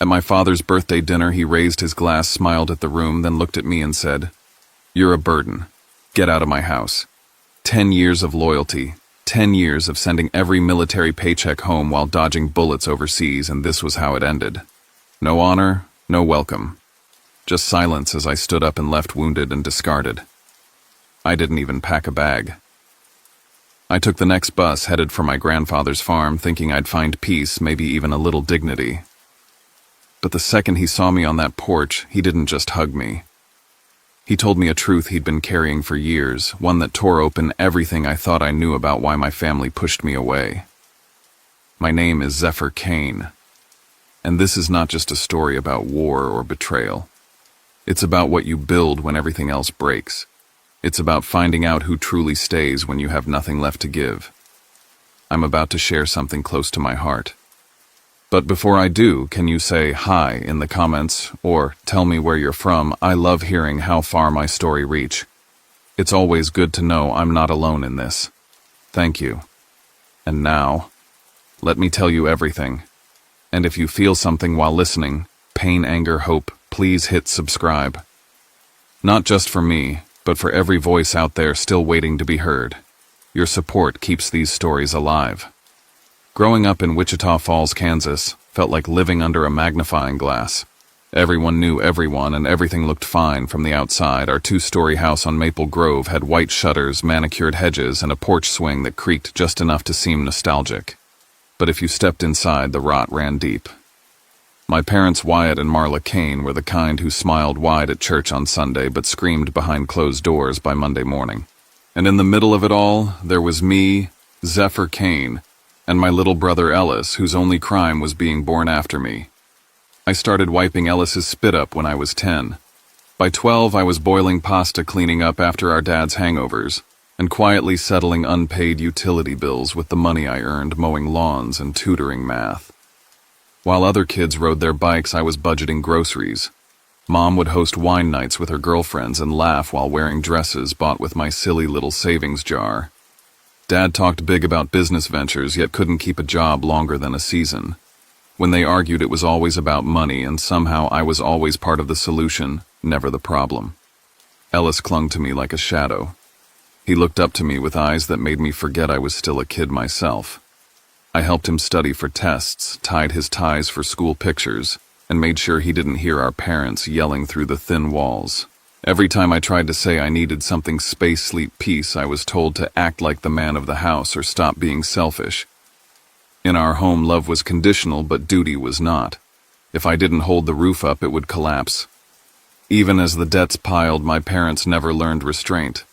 At my father's birthday dinner, he raised his glass, smiled at the room, then looked at me and said, "You're a burden. Get out of my house." 10 years of loyalty, 10 years of sending every military paycheck home while dodging bullets overseas, and this was how it ended. No honor, no welcome. Just silence as I stood up and left, wounded and discarded. I didn't even pack a bag. I took the next bus, headed for my grandfather's farm, thinking I'd find peace, maybe even a little dignity. But the second he saw me on that porch, he didn't just hug me. He told me a truth he'd been carrying for years, one that tore open everything I thought I knew about why my family pushed me away. My name is Zephyr Kane, and this is not just a story about war or betrayal. It's about what you build when everything else breaks. It's about finding out who truly stays when you have nothing left to give. I'm about to share something close to my heart. But before I do, can you say hi in the comments or tell me where you're from? I love hearing how far my story reached. It's always good to know I'm not alone in this. Thank you. And now, let me tell you everything. And if you feel something while listening, pain, anger, hope, please hit subscribe. Not just for me, but for every voice out there still waiting to be heard. Your support keeps these stories alive. Growing up in Wichita Falls, Kansas, felt like living under a magnifying glass. Everyone knew everyone and everything looked fine from the outside. Our 2-story house on Maple Grove had white shutters, manicured hedges, and a porch swing that creaked just enough to seem nostalgic. But if you stepped inside, the rot ran deep. My parents, Wyatt and Marla Kane, were the kind who smiled wide at church on Sunday but screamed behind closed doors by Monday morning. And in the middle of it all, there was me, Zephyr Kane, and my little brother Ellis, whose only crime was being born after me. I started wiping Ellis's spit up when I was 10. By 12, I was boiling pasta, cleaning up after our dad's hangovers, and quietly settling unpaid utility bills with the money I earned mowing lawns and tutoring math. While other kids rode their bikes, I was budgeting groceries. Mom would host wine nights with her girlfriends and laugh while wearing dresses bought with my silly little savings jar. Dad talked big about business ventures, yet couldn't keep a job longer than a season. When they argued, it was always about money, and somehow I was always part of the solution, never the problem. Ellis clung to me like a shadow. He looked up to me with eyes that made me forget I was still a kid myself. I helped him study for tests, tied his ties for school pictures, and made sure he didn't hear our parents yelling through the thin walls. Every time I tried to say I needed something space, sleep, peace, I was told to act like the man of the house or stop being selfish. In our home, love was conditional, but duty was not. If I didn't hold the roof up, it would collapse. Even as the debts piled, my parents never learned restraint.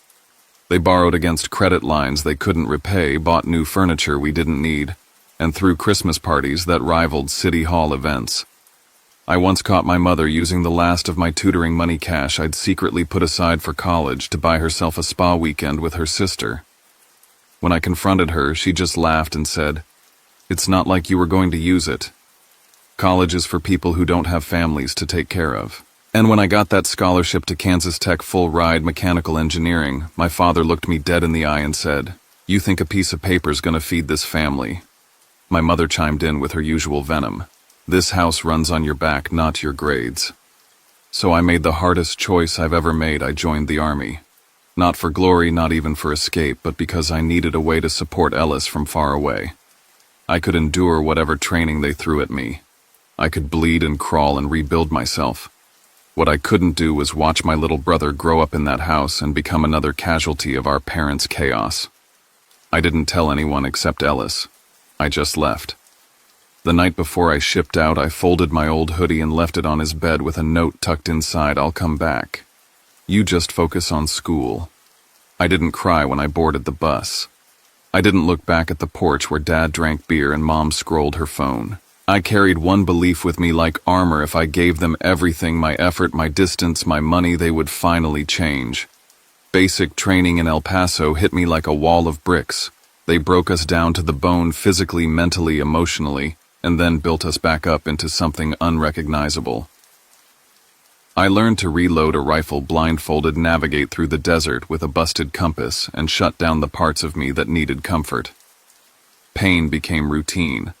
They borrowed against credit lines they couldn't repay, bought new furniture we didn't need, and threw Christmas parties that rivaled City Hall events. I once caught my mother using the last of my tutoring money cash I'd secretly put aside for college to buy herself a spa weekend with her sister. When I confronted her, she just laughed and said, "It's not like you were going to use it. College is for people who don't have families to take care of." And when I got that scholarship to Kansas Tech full-ride mechanical engineering, my father looked me dead in the eye and said, "You think a piece of paper's gonna feed this family?" My mother chimed in with her usual venom. "This house runs on your back, not your grades." So I made the hardest choice I've ever made. I joined the Army. Not for glory, not even for escape, but because I needed a way to support Ellis from far away. I could endure whatever training they threw at me. I could bleed and crawl and rebuild myself. What I couldn't do was watch my little brother grow up in that house and become another casualty of our parents' chaos. I didn't tell anyone except Ellis. I just left. The night before I shipped out, I folded my old hoodie and left it on his bed with a note tucked inside, "I'll come back. You just focus on school." I didn't cry when I boarded the bus. I didn't look back at the porch where Dad drank beer and Mom scrolled her phone. I carried one belief with me like armor: if I gave them everything, my effort, my distance, my money, they would finally change. Basic training in El Paso hit me like a wall of bricks. They broke us down to the bone physically, mentally, emotionally, and then built us back up into something unrecognizable. I learned to reload a rifle blindfolded, navigate through the desert with a busted compass, and shut down the parts of me that needed comfort. Pain became routine.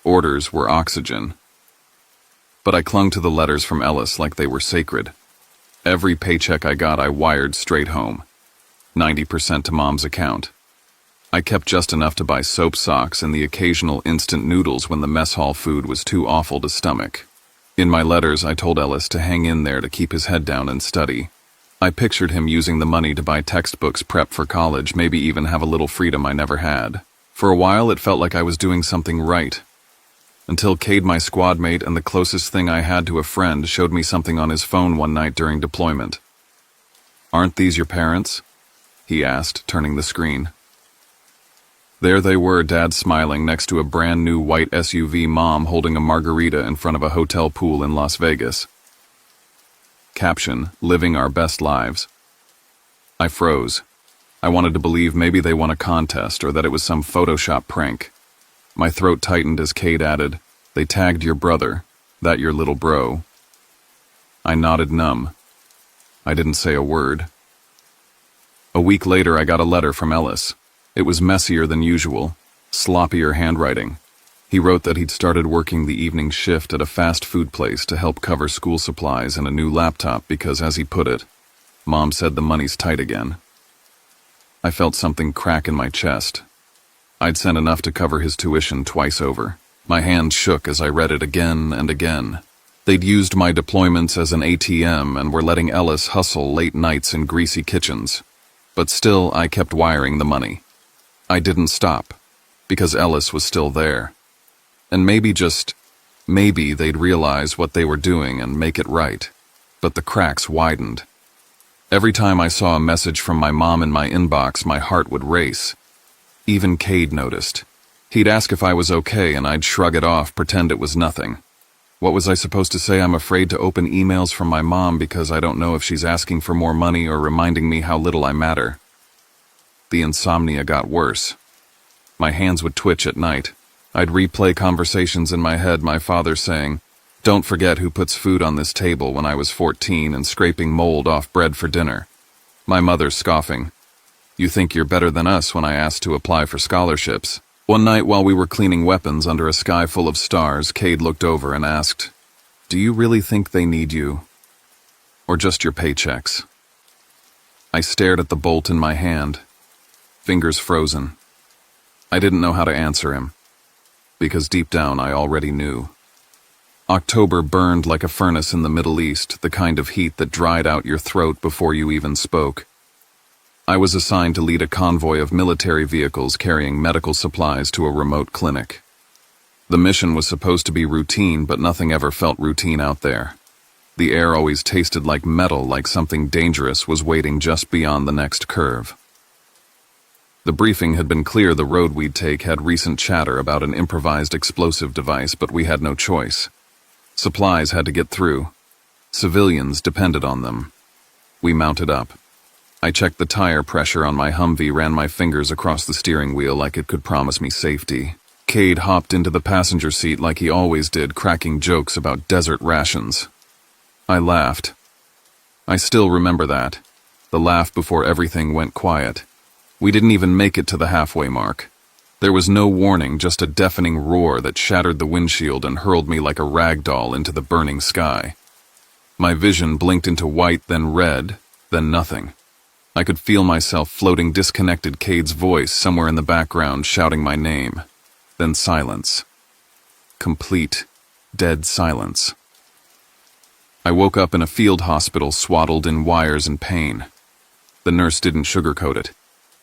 Orders were oxygen. but I clung to the letters from Ellis like they were sacred. Every paycheck I got I wired straight home, 90% to Mom's account. I kept just enough to buy soap socks and the occasional instant noodles when the mess hall food was too awful to stomach. In my letters, I told Ellis to hang in there to keep his head down and study. I pictured him using the money to buy textbooks, prep for college, maybe even have a little freedom I never had. For a while, it felt like I was doing something right. Until Cade, my squad mate and the closest thing I had to a friend, showed me something on his phone one night during deployment. "Aren't these your parents?" he asked, turning the screen. There they were, Dad smiling next to a brand new white SUV, Mom holding a margarita in front of a hotel pool in Las Vegas. Caption, "Living our best lives." I froze. I wanted to believe maybe they won a contest or that it was some Photoshop prank. My throat tightened as Cade added, "They tagged your brother, that your little bro." I nodded numb. I didn't say a word. A week later, I got a letter from Ellis. It was messier than usual, sloppier handwriting. He wrote that he'd started working the evening shift at a fast food place to help cover school supplies and a new laptop because, as he put it, Mom said the money's tight again. I felt something crack in my chest. I'd sent enough to cover his tuition twice over. My hand shook as I read it again and again. They'd used my deployments as an ATM and were letting Ellis hustle late nights in greasy kitchens. But still, I kept wiring the money. I didn't stop, because Ellis was still there. And maybe they'd realize what they were doing and make it right. But the cracks widened. Every time I saw a message from my mom in my inbox, my heart would race. Even Cade noticed. He'd ask if I was okay and I'd shrug it off, pretend it was nothing. What was I supposed to say? I'm afraid to open emails from my mom because I don't know if she's asking for more money or reminding me how little I matter. The insomnia got worse. My hands would twitch at night. I'd replay conversations in my head, my father saying, "Don't forget who puts food on this table," when I was 14 and scraping mold off bread for dinner. My mother scoffing, "You think you're better than us," when I asked to apply for scholarships. One night while we were cleaning weapons under a sky full of stars, Cade looked over and asked, "Do you really think they need you? Or just your paychecks?" I stared at the bolt in my hand, fingers frozen. I didn't know how to answer him, because deep down I already knew. October burned like a furnace in the Middle East, the kind of heat that dried out your throat before you even spoke. I was assigned to lead a convoy of military vehicles carrying medical supplies to a remote clinic. The mission was supposed to be routine, but nothing ever felt routine out there. The air always tasted like metal, like something dangerous was waiting just beyond the next curve. The briefing had been clear the road we'd take had recent chatter about an improvised explosive device, but we had no choice. Supplies had to get through. Civilians depended on them. We mounted up. I checked the tire pressure on my Humvee, ran my fingers across the steering wheel like it could promise me safety. Cade hopped into the passenger seat like he always did, cracking jokes about desert rations. I laughed. I still remember that. The laugh before everything went quiet. We didn't even make it to the halfway mark. There was no warning, just a deafening roar that shattered the windshield and hurled me like a rag doll into the burning sky. My vision blinked into white, then red, then nothing. I could feel myself floating, disconnected, Cade's voice somewhere in the background shouting my name. Then silence. Complete, dead silence. I woke up in a field hospital, swaddled in wires and pain. The nurse didn't sugarcoat it.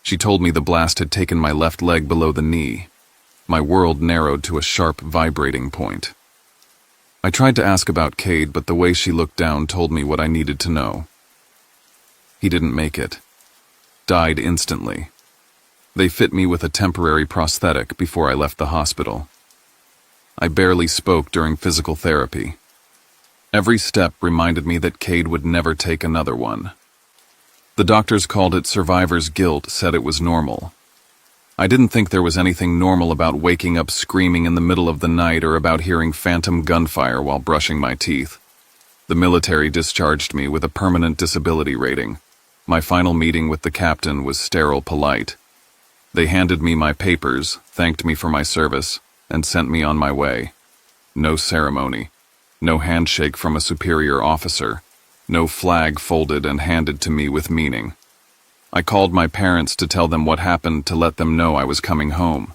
She told me the blast had taken my left leg below the knee. My world narrowed to a sharp, vibrating point. I tried to ask about Cade, but the way she looked down told me what I needed to know. He didn't make it. Died instantly. They fit me with a temporary prosthetic before I left the hospital. I barely spoke during physical therapy. Every step reminded me that Cade would never take another one. The doctors called it survivor's guilt, said it was normal. I didn't think there was anything normal about waking up screaming in the middle of the night or about hearing phantom gunfire while brushing my teeth. The military discharged me with a permanent disability rating. My final meeting with the captain was sterile polite. They handed me my papers, thanked me for my service, and sent me on my way. No ceremony. No handshake from a superior officer. No flag folded and handed to me with meaning. I called my parents to tell them what happened, to let them know I was coming home.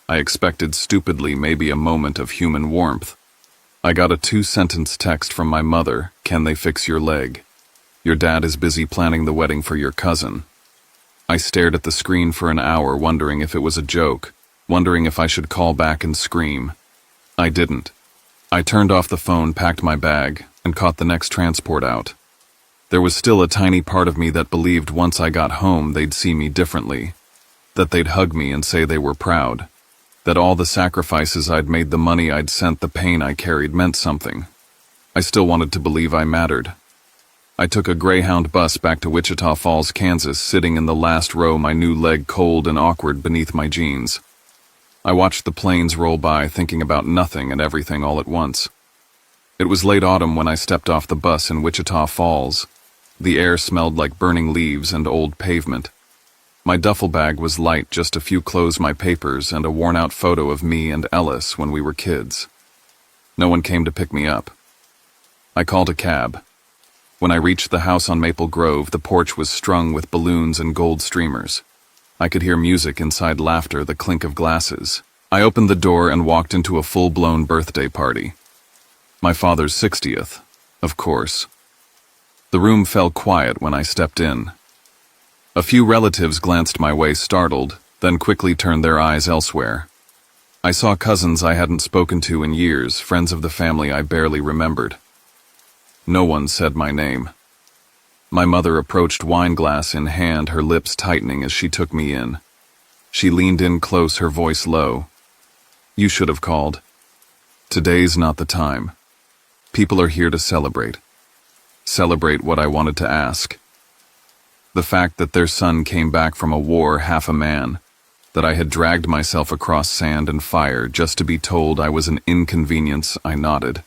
I expected stupidly maybe a moment of human warmth. I got a 2-sentence text from my mother: "Can they fix your leg? Your dad is busy planning the wedding for your cousin." I stared at the screen for an hour, wondering if it was a joke, wondering if I should call back and scream. I didn't. I turned off the phone, packed my bag, and caught the next transport out. There was still a tiny part of me that believed once I got home they'd see me differently, that they'd hug me and say they were proud, that all the sacrifices I'd made, the money I'd sent, the pain I carried meant something. I still wanted to believe I mattered. I took a Greyhound bus back to Wichita Falls, Kansas, sitting in the last row, my new leg cold and awkward beneath my jeans. I watched the planes roll by, thinking about nothing and everything all at once. It was late autumn when I stepped off the bus in Wichita Falls. The air smelled like burning leaves and old pavement. My duffel bag was light, just a few clothes, my papers, and a worn-out photo of me and Ellis when we were kids. No one came to pick me up. I called a cab. When I reached the house on Maple Grove, the porch was strung with balloons and gold streamers. I could hear music inside, laughter, the clink of glasses. I opened the door and walked into a full-blown birthday party. My father's 60th, of course. The room fell quiet when I stepped in. A few relatives glanced my way, startled, then quickly turned their eyes elsewhere. I saw cousins I hadn't spoken to in years, friends of the family I barely remembered. No one said my name. My mother approached, wine glass in hand, her lips tightening as she took me in. She leaned in close, her voice low. "You should have called. Today's not the time. People are here to celebrate. Celebrate what I wanted to ask. The fact that their son came back from a war half a man, that I had dragged myself across sand and fire just to be told I was an inconvenience." I nodded.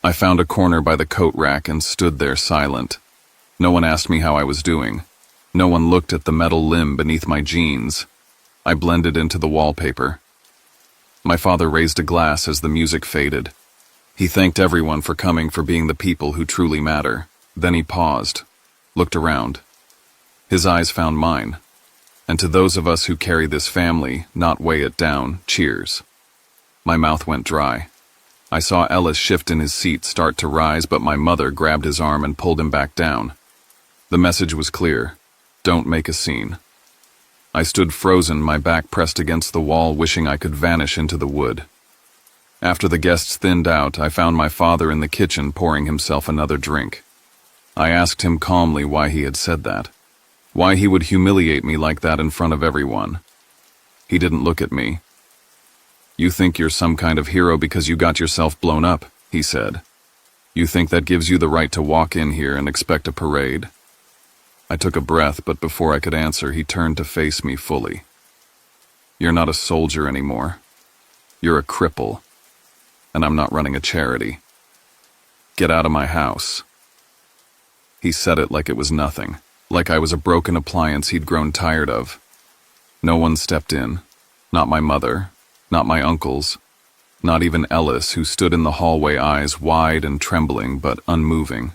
I found a corner by the coat rack and stood there silent. No one asked me how I was doing. No one looked at the metal limb beneath my jeans. I blended into the wallpaper. My father raised a glass as the music faded. He thanked everyone for coming, for being the people who truly matter. Then he paused, looked around. His eyes found mine. "And to those of us who carry this family, not weigh it down, cheers." My mouth went dry. I saw Ellis shift in his seat, start to rise, but my mother grabbed his arm and pulled him back down. The message was clear: don't make a scene. I stood frozen, my back pressed against the wall, wishing I could vanish into the wood. After the guests thinned out, I found my father in the kitchen pouring himself another drink. I asked him calmly why he had said that, why he would humiliate me like that in front of everyone. He didn't look at me. "You think you're some kind of hero because you got yourself blown up," he said. "You think that gives you the right to walk in here and expect a parade?" I took a breath, but before I could answer, he turned to face me fully. "You're not a soldier anymore. You're a cripple. And I'm not running a charity. Get out of my house." He said it like it was nothing, like I was a broken appliance he'd grown tired of. No one stepped in. Not my mother, not my uncles, not even Ellis, who stood in the hallway, eyes wide and trembling but unmoving.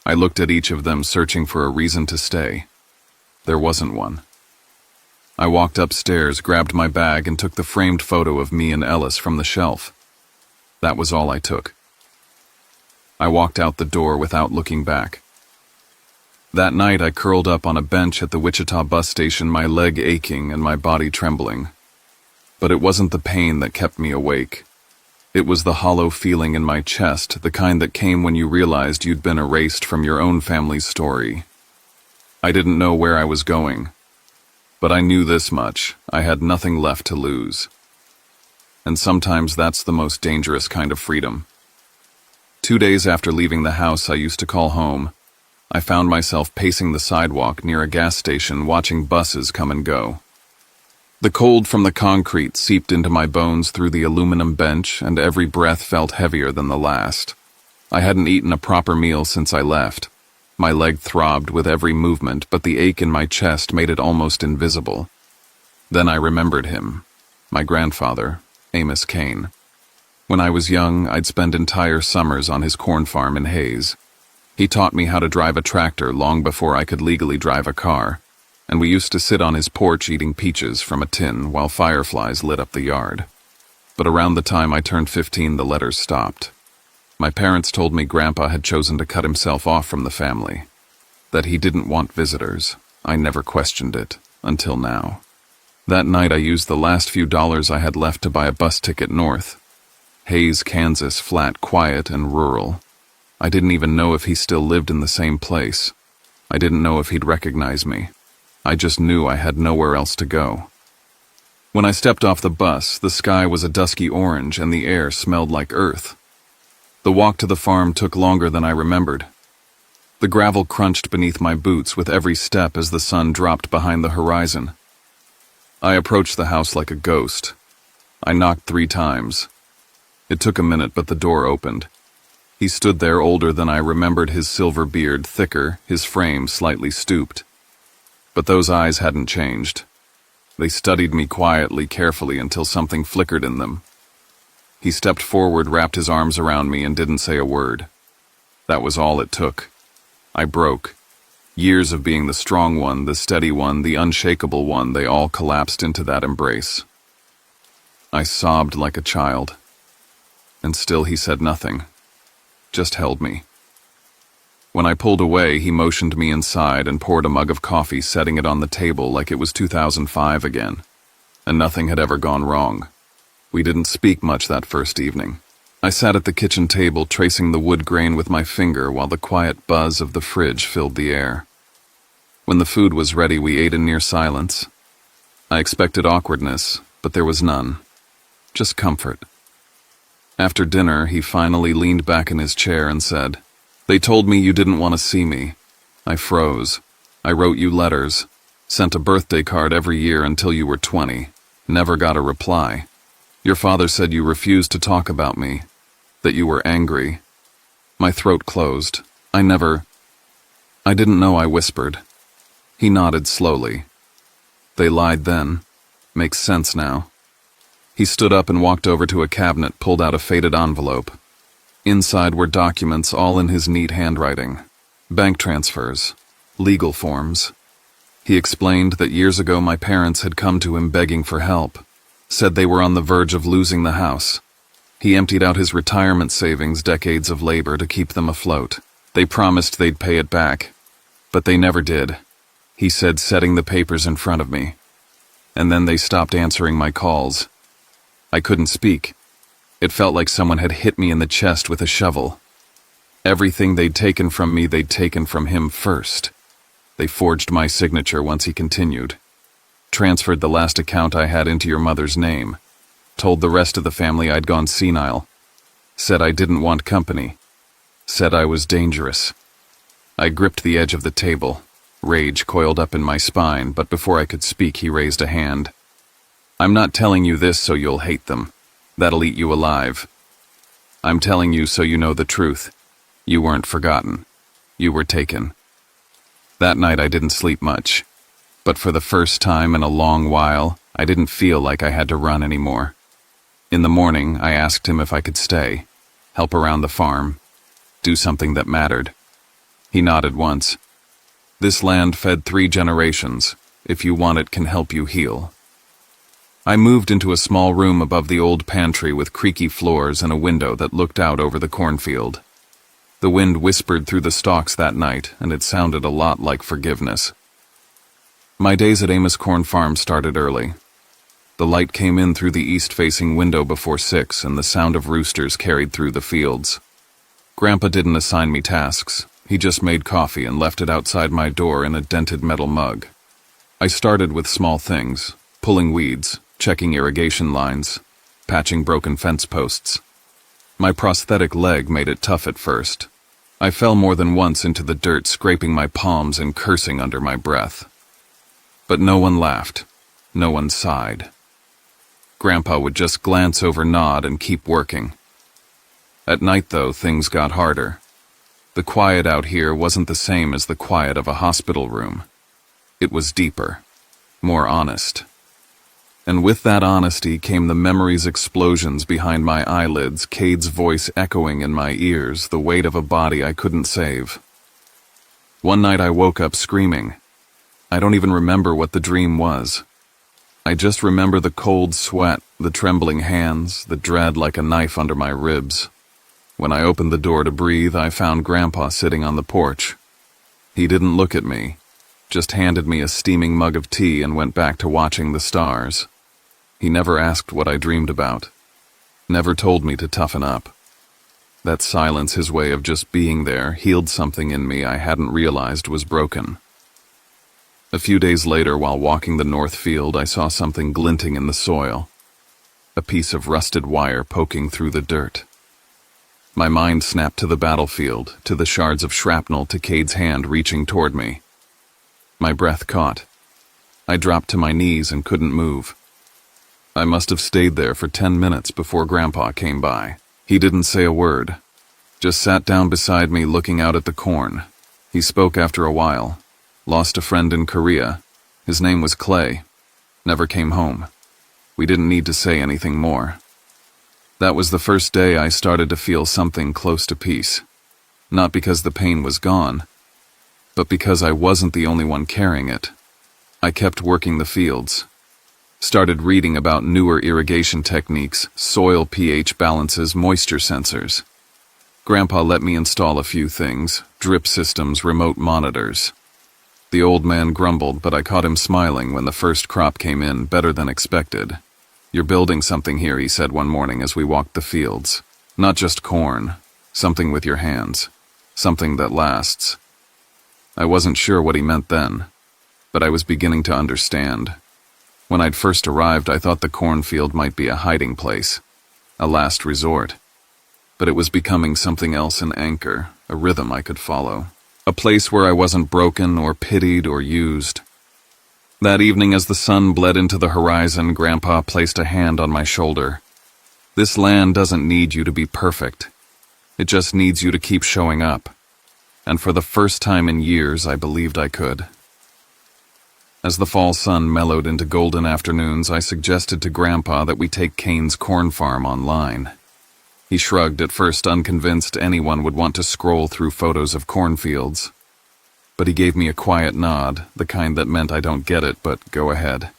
I looked at each of them, searching for a reason to stay. There wasn't one. I walked upstairs, grabbed my bag, and took the framed photo of me and Ellis from the shelf. That was all I took. I walked out the door without looking back. That night I curled up on a bench at the Wichita bus station, my leg aching and my body trembling. But it wasn't the pain that kept me awake. It was the hollow feeling in my chest, the kind that came when you realized you'd been erased from your own family's story. I didn't know where I was going, but I knew this much: I had nothing left to lose. And sometimes that's the most dangerous kind of freedom. 2 days after leaving the house I used to call home, I found myself pacing the sidewalk near a gas station, watching buses come and go. The cold from the concrete seeped into my bones through the aluminum bench, and every breath felt heavier than the last. I hadn't eaten a proper meal since I left. My leg throbbed with every movement, but the ache in my chest made it almost invisible. Then I remembered him, my grandfather, Amos Kane. When I was young, I'd spend entire summers on his corn farm in Hayes. He taught me how to drive a tractor long before I could legally drive a car, and we used to sit on his porch eating peaches from a tin while fireflies lit up the yard. But around the time I turned 15, the letters stopped. My parents told me Grandpa had chosen to cut himself off from the family, that he didn't want visitors. I never questioned it, until now. That night I used the last few dollars I had left to buy a bus ticket north. Hayes, Kansas, flat, quiet, and rural. I didn't even know if he still lived in the same place. I didn't know if he'd recognize me. I just knew I had nowhere else to go. When I stepped off the bus, the sky was a dusky orange and the air smelled like earth. The walk to the farm took longer than I remembered. The gravel crunched beneath my boots with every step as the sun dropped behind the horizon. I approached the house like a ghost. I knocked 3 times. It took a minute, but the door opened. He stood there, older than I remembered, his silver beard thicker, his frame slightly stooped. But those eyes hadn't changed. They studied me quietly, carefully, until something flickered in them. He stepped forward, wrapped his arms around me, and didn't say a word. That was all it took. I broke. Years of being the strong one, the steady one, the unshakable one, they all collapsed into that embrace. I sobbed like a child. And still he said nothing. Just held me. When I pulled away, he motioned me inside and poured a mug of coffee, setting it on the table like it was 2005 again. And nothing had ever gone wrong. We didn't speak much that first evening. I sat at the kitchen table, tracing the wood grain with my finger while the quiet buzz of the fridge filled the air. When the food was ready, we ate in near silence. I expected awkwardness, but there was none. Just comfort. After dinner, he finally leaned back in his chair and said, "They told me you didn't want to see me." I froze. "I wrote you letters, sent a birthday card every year until you were 20, never got a reply. Your father said you refused to talk about me, that you were angry." My throat closed. I didn't know," I whispered. He nodded slowly. "They lied then. Makes sense now." He stood up and walked over to a cabinet, pulled out a faded envelope. Inside were documents, all in his neat handwriting. Bank transfers, legal forms. He explained that years ago my parents had come to him begging for help, said they were on the verge of losing the house. He emptied out his retirement savings, decades of labor to keep them afloat. They promised they'd pay it back, but they never did, he said, setting the papers in front of me. And then they stopped answering my calls. I couldn't speak. It felt like someone had hit me in the chest with a shovel. Everything they'd taken from me, they'd taken from him first. They forged my signature once, he continued. Transferred the last account I had into your mother's name. Told the rest of the family I'd gone senile. Said I didn't want company. Said I was dangerous. I gripped the edge of the table. Rage coiled up in my spine, but before I could speak, he raised a hand. "I'm not telling you this so you'll hate them. That'll eat you alive. I'm telling you so you know the truth. You weren't forgotten. You were taken." That night I didn't sleep much. But for the first time in a long while, I didn't feel like I had to run anymore. In the morning, I asked him if I could stay, help around the farm, do something that mattered. He nodded once. "This land fed 3 generations. If you want it, can help you heal." I moved into a small room above the old pantry with creaky floors and a window that looked out over the cornfield. The wind whispered through the stalks that night, and it sounded a lot like forgiveness. My days at Amos Corn Farm started early. The light came in through the east-facing window before 6, and the sound of roosters carried through the fields. Grandpa didn't assign me tasks. He just made coffee and left it outside my door in a dented metal mug. I started with small things, pulling weeds, checking irrigation lines, patching broken fence posts. My prosthetic leg made it tough at first. I fell more than once into the dirt, scraping my palms and cursing under my breath. But no one laughed. No one sighed. Grandpa would just glance over, nod, and keep working. At night, though, things got harder. The quiet out here wasn't the same as the quiet of a hospital room. It was deeper, more honest. And with that honesty came the memories explosions behind my eyelids, Cade's voice echoing in my ears, the weight of a body I couldn't save. One night I woke up screaming. I don't even remember what the dream was. I just remember the cold sweat, the trembling hands, the dread like a knife under my ribs. When I opened the door to breathe, I found Grandpa sitting on the porch. He didn't look at me, just handed me a steaming mug of tea and went back to watching the stars. He never asked what I dreamed about, never told me to toughen up. That silence, his way of just being there, healed something in me I hadn't realized was broken. A few days later, while walking the north field, I saw something glinting in the soil, a piece of rusted wire poking through the dirt. My mind snapped to the battlefield, to the shards of shrapnel, to Cade's hand reaching toward me. My breath caught. I dropped to my knees and couldn't move. I must have stayed there for 10 minutes before Grandpa came by. He didn't say a word, just sat down beside me looking out at the corn. He spoke after a while. Lost a friend in Korea. His name was Qley. Never came home. We didn't need to say anything more. That was the first day I started to feel something close to peace. Not because the pain was gone, but because I wasn't the only one carrying it. I kept working the fields. Started reading about newer irrigation techniques, soil pH balances, moisture sensors. Grandpa let me install a few things, drip systems, remote monitors. The old man grumbled, but I caught him smiling when the first crop came in, better than expected. "You're building something here," he said one morning as we walked the fields. "Not just corn, something with your hands, something that lasts." I wasn't sure what he meant then, but I was beginning to understand. When I'd first arrived, I thought the cornfield might be a hiding place, a last resort. But it was becoming something else, an anchor, a rhythm I could follow. A place where I wasn't broken or pitied or used. That evening, as the sun bled into the horizon, Grandpa placed a hand on my shoulder. "This land doesn't need you to be perfect. It just needs you to keep showing up." And for the first time in years, I believed I could. As the fall sun mellowed into golden afternoons, I suggested to Grandpa that we take Kane's corn farm online. He shrugged, at first unconvinced anyone would want to scroll through photos of cornfields. But he gave me a quiet nod, the kind that meant I don't get it, but go ahead.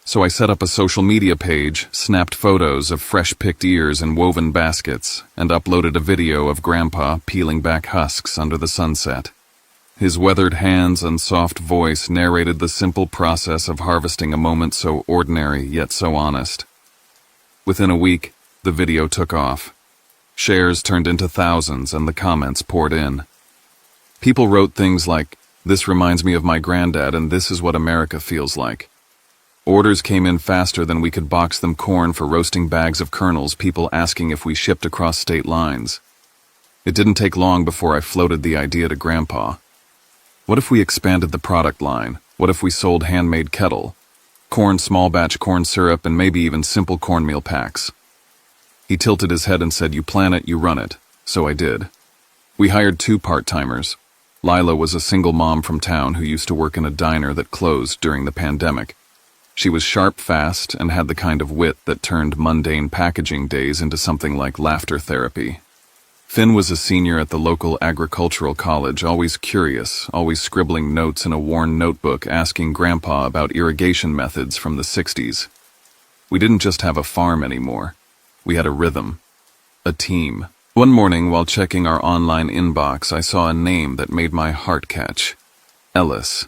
So I set up a social media page, snapped photos of fresh-picked ears in woven baskets, and uploaded a video of Grandpa peeling back husks under the sunset. His weathered hands and soft voice narrated the simple process of harvesting a moment so ordinary yet so honest. Within a week, the video took off. Shares turned into thousands and the comments poured in. People wrote things like, "This reminds me of my granddad and this is what America feels like." Orders came in faster than we could box them corn for roasting bags of kernels, people asking if we shipped across state lines. It didn't take long before I floated the idea to Grandpa. What if we expanded the product line? What if we sold handmade kettle, corn, small batch corn syrup, and maybe even simple cornmeal packs? He tilted his head and said, "You plan it, you run it." So I did. We hired 2 part-timers. Lila was a single mom from town who used to work in a diner that closed during the pandemic. She was sharp, fast, and had the kind of wit that turned mundane packaging days into something like laughter therapy. Finn was a senior at the local agricultural college, always curious, always scribbling notes in a worn notebook asking Grandpa about irrigation methods from the 60s. We didn't just have a farm anymore. We had a rhythm, a team. One morning, while checking our online inbox, I saw a name that made my heart catch. Ellis.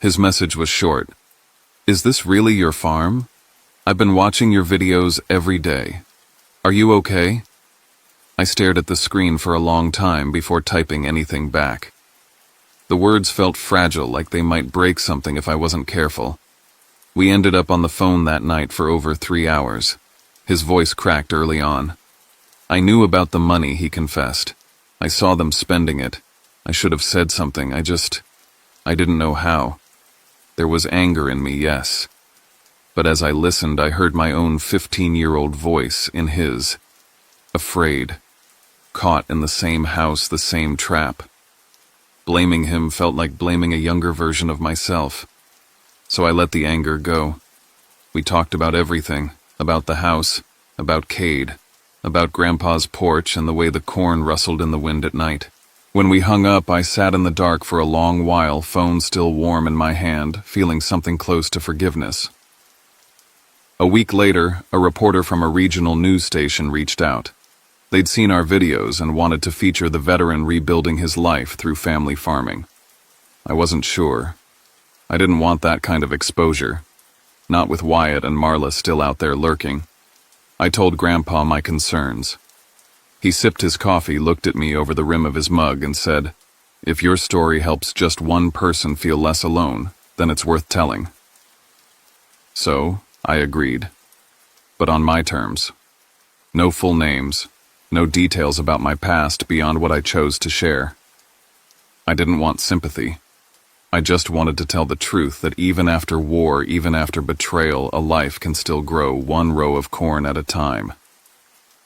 His message was short. "Is this really your farm? I've been watching your videos every day. Are you okay?" I stared at the screen for a long time before typing anything back. The words felt fragile, like they might break something if I wasn't careful. We ended up on the phone that night for over 3 hours. His voice cracked early on. "I knew about the money," he confessed. "I saw them spending it. I should have said something. I didn't know how. There was anger in me, yes. But as I listened, I heard my own 15-year-old voice in his. Afraid. Caught in the same house, the same trap. Blaming him felt like blaming a younger version of myself. So I let the anger go. We talked about everything, about the house, about Cade, about Grandpa's porch and the way the corn rustled in the wind at night. When we hung up, I sat in the dark for a long while, phone still warm in my hand, feeling something close to forgiveness. A week later, a reporter from a regional news station reached out. They'd seen our videos and wanted to feature the veteran rebuilding his life through family farming. I wasn't sure. I didn't want that kind of exposure. Not with Wyatt and Marla still out there lurking. I told Grandpa my concerns. He sipped his coffee, looked at me over the rim of his mug, and said, "If your story helps just one person feel less alone, then it's worth telling." So, I agreed. But on my terms. No full names, no details about my past beyond what I chose to share. I didn't want sympathy. I just wanted to tell the truth that even after war, even after betrayal, a life can still grow one row of corn at a time.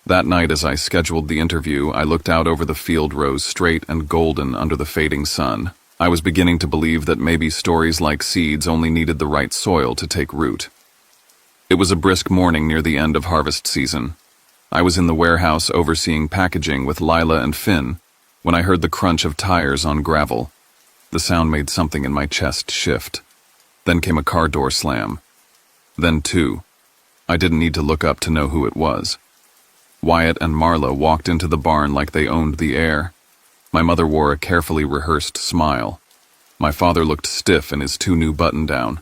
That night, as I scheduled the interview, I looked out over the field rows straight and golden under the fading sun. I was beginning to believe that maybe stories like seeds only needed the right soil to take root. It was a brisk morning near the end of harvest season. I was in the warehouse overseeing packaging with Lila and Finn when I heard the crunch of tires on gravel. The sound made something in my chest shift. Then came a car door slam. Then two. I didn't need to look up to know who it was. Wyatt and Marla walked into the barn like they owned the air. My mother wore a carefully rehearsed smile. My father looked stiff in his 2 new button-down.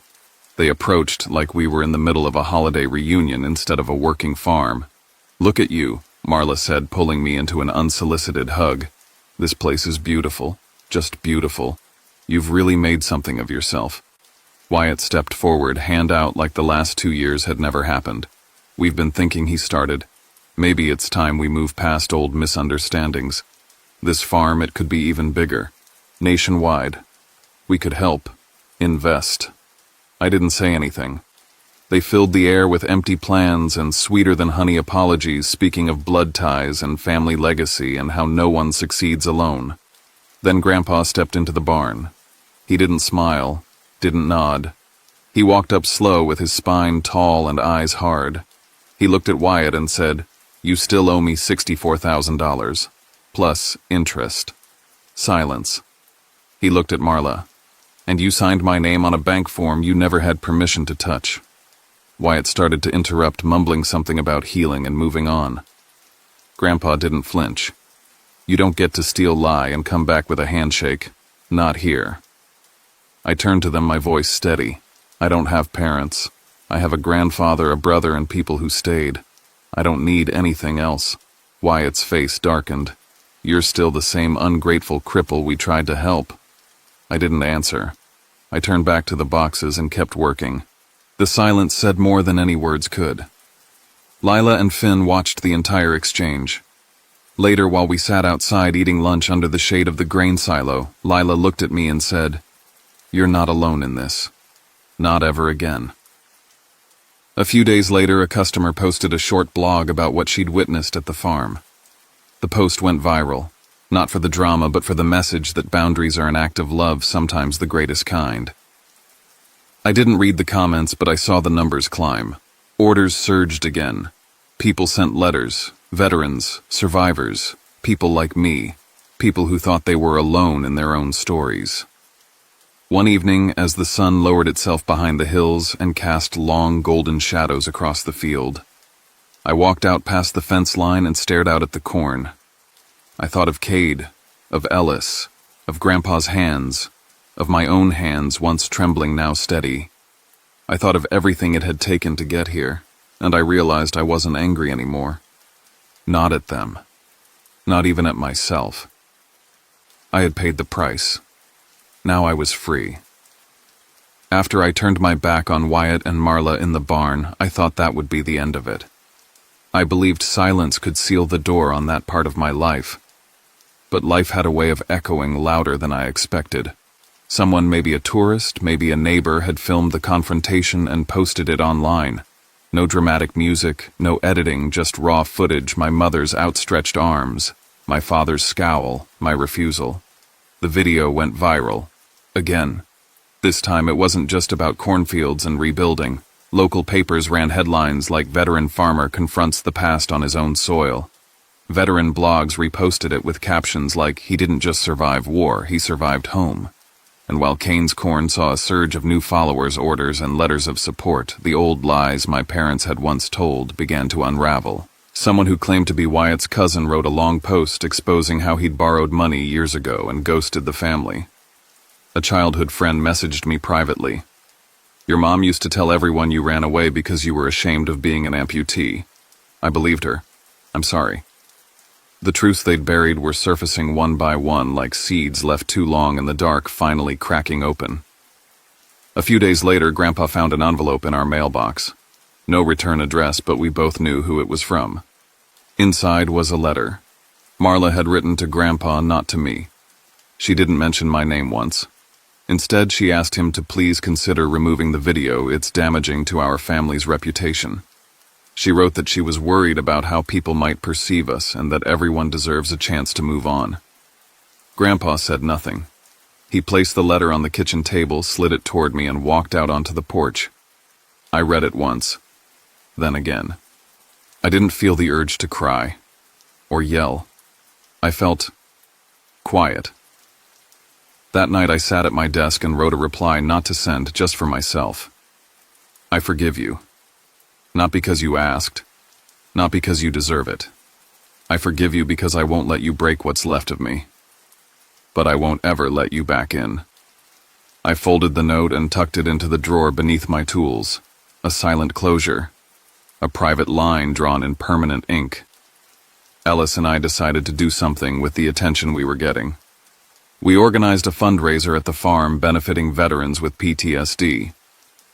They approached like we were in the middle of a holiday reunion instead of a working farm. "Look at you," Marla said, pulling me into an unsolicited hug. "This place is beautiful, just beautiful. You've really made something of yourself." Wyatt stepped forward, hand out like the last 2 years had never happened. "We've been thinking," he started. "Maybe it's time we move past old misunderstandings. This farm, it could be even bigger. Nationwide. We could help. Invest." I didn't say anything. They filled the air with empty plans and sweeter-than-honey apologies, speaking of blood ties and family legacy and how no one succeeds alone. Then Grandpa stepped into the barn. He didn't smile, didn't nod. He walked up slow with his spine tall and eyes hard. He looked at Wyatt and said, "You still owe me $64,000, plus interest." Silence. He looked at Marla. "And you signed my name on a bank form you never had permission to touch." Wyatt started to interrupt, mumbling something about healing and moving on. Grandpa didn't flinch. "You don't get to steal, lie, and come back with a handshake. Not here." I turned to them, my voice steady. "I don't have parents. I have a grandfather, a brother, and people who stayed. I don't need anything else." Wyatt's face darkened. "You're still the same ungrateful cripple we tried to help." I didn't answer. I turned back to the boxes and kept working. The silence said more than any words could. Lila and Finn watched the entire exchange. Later, while we sat outside eating lunch under the shade of the grain silo, Lila looked at me and said, "You're not alone in this. Not ever again." A few days later, a customer posted a short blog about what she'd witnessed at the farm. The post went viral. Not for the drama, but for the message that boundaries are an act of love, sometimes the greatest kind. I didn't read the comments, but I saw the numbers climb. Orders surged again. People sent letters, veterans, survivors, people like me, people who thought they were alone in their own stories. One evening, as the sun lowered itself behind the hills and cast long golden shadows across the field, I walked out past the fence line and stared out at the corn. I thought of Cade, of Ellis, of Grandpa's hands, of my own hands, once trembling, now steady. I thought of everything it had taken to get here, and I realized I wasn't angry anymore. Not at them. Not even at myself. I had paid the price. Now I was free. After I turned my back on Wyatt and Marla in the barn, I thought that would be the end of it. I believed silence could seal the door on that part of my life. But life had a way of echoing louder than I expected. Someone, maybe a tourist, maybe a neighbor, had filmed the confrontation and posted it online. No dramatic music, no editing, just raw footage, my mother's outstretched arms, my father's scowl, my refusal. The video went viral. Again. This time it wasn't just about cornfields and rebuilding. Local papers ran headlines like "Veteran Farmer Confronts the Past on His Own Soil." Veteran blogs reposted it with captions like, "He didn't just survive war, he survived home." And while Kane's Corn saw a surge of new followers, orders, and letters of support, the old lies my parents had once told began to unravel. Someone who claimed to be Wyatt's cousin wrote a long post exposing how he'd borrowed money years ago and ghosted the family. A childhood friend messaged me privately. "Your mom used to tell everyone you ran away because you were ashamed of being an amputee." I believed her. I'm sorry. The truths they'd buried were surfacing one by one like seeds left too long in the dark, finally cracking open. A few days later, Grandpa found an envelope in our mailbox. No return address, but we both knew who it was from. Inside was a letter. Marla had written to Grandpa, not to me. She didn't mention my name once. Instead, she asked him to please consider removing the video. It's damaging to our family's reputation. She wrote that she was worried about how people might perceive us and that everyone deserves a chance to move on. Grandpa said nothing. He placed the letter on the kitchen table, slid it toward me, and walked out onto the porch. I read it once, then again. I didn't feel the urge to cry or yell. I felt quiet. That night I sat at my desk and wrote a reply not to send, just for myself. "I forgive you. Not because you asked, not because you deserve it. I forgive you because I won't let you break what's left of me. But I won't ever let you back in." I folded the note and tucked it into the drawer beneath my tools. A silent closure. A private line drawn in permanent ink. Ellis and I decided to do something with the attention we were getting. We organized a fundraiser at the farm benefiting veterans with PTSD.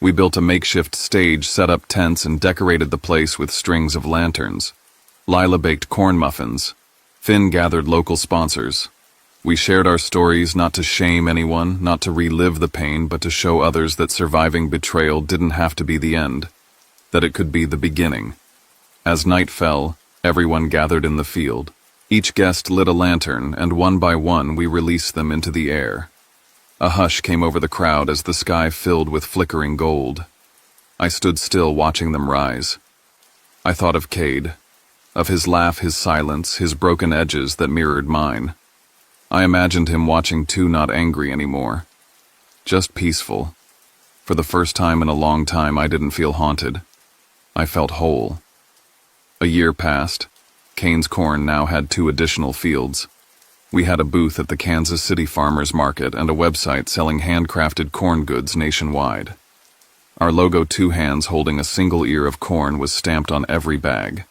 We built a makeshift stage, set up tents, and decorated the place with strings of lanterns. Lila baked corn muffins. Finn gathered local sponsors. We shared our stories, not to shame anyone, not to relive the pain, but to show others that surviving betrayal didn't have to be the end, that it could be the beginning. As night fell, everyone gathered in the field. Each guest lit a lantern, and one by one we released them into the air. A hush came over the crowd as the sky filled with flickering gold. I stood still, watching them rise. I thought of Cade, of his laugh, his silence, his broken edges that mirrored mine. I imagined him watching too, not angry anymore. Just peaceful. For the first time in a long time, I didn't feel haunted. I felt whole. A year passed. Kane's Corn now had 2 additional fields. We had a booth at the Kansas City Farmers Market and a website selling handcrafted corn goods nationwide. Our logo, 2 hands holding a single ear of corn, was stamped on every bag.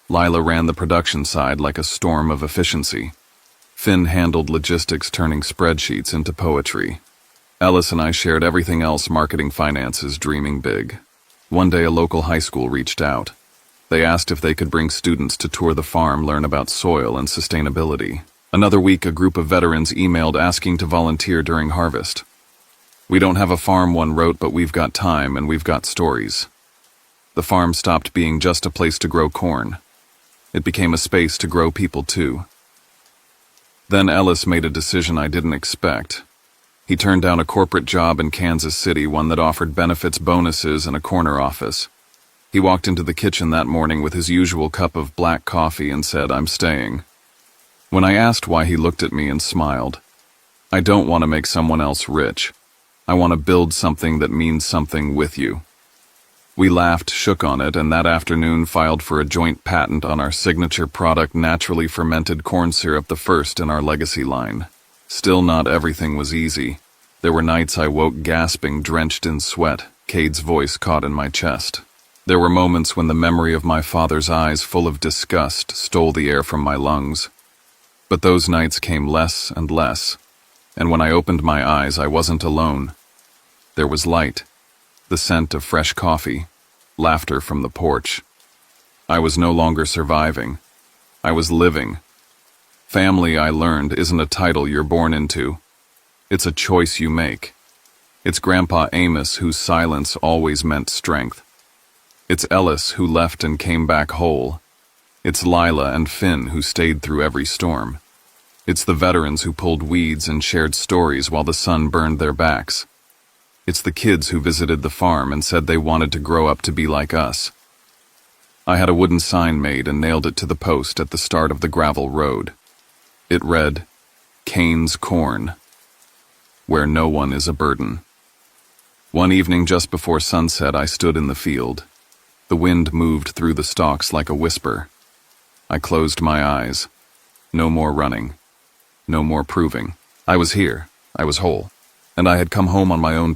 Lila ran the production side like a storm of efficiency. Finn handled logistics, turning spreadsheets into poetry. Ellis and I shared everything else, marketing, finances, dreaming big. One day a local high school reached out. They asked if they could bring students to tour the farm, learn about soil and sustainability. Another week, a group of veterans emailed asking to volunteer during harvest. "We don't have a farm," one wrote, "but we've got time and we've got stories." The farm stopped being just a place to grow corn. It became a space to grow people too. Then Ellis made a decision I didn't expect. He turned down a corporate job in Kansas City, one that offered benefits, bonuses, and a corner office. He walked into the kitchen that morning with his usual cup of black coffee and said, "I'm staying." When I asked why, he looked at me and smiled. "I don't want to make someone else rich. I want to build something that means something with you." We laughed, shook on it, and that afternoon filed for a joint patent on our signature product, naturally fermented corn syrup, the first in our legacy line. Still, not everything was easy. There were nights I woke gasping, drenched in sweat, Cade's voice caught in my chest. There were moments when the memory of my father's eyes, full of disgust, stole the air from my lungs. But those nights came less and less, and when I opened my eyes, I wasn't alone. There was light, the scent of fresh coffee, laughter from the porch. I was no longer surviving. I was living. Family, I learned, isn't a title you're born into. It's a choice you make. It's Grandpa Amos, whose silence always meant strength. It's Ellis, who left and came back whole. It's Lila and Finn, who stayed through every storm. It's the veterans who pulled weeds and shared stories while the sun burned their backs. It's the kids who visited the farm and said they wanted to grow up to be like us. I had a wooden sign made and nailed it to the post at the start of the gravel road. It read, Cain's Corn, where no one is a burden. One evening just before sunset, I stood in the field. The wind moved through the stalks like a whisper. I closed my eyes. No more running. No more proving. I was here. I was whole. And I had come home on my own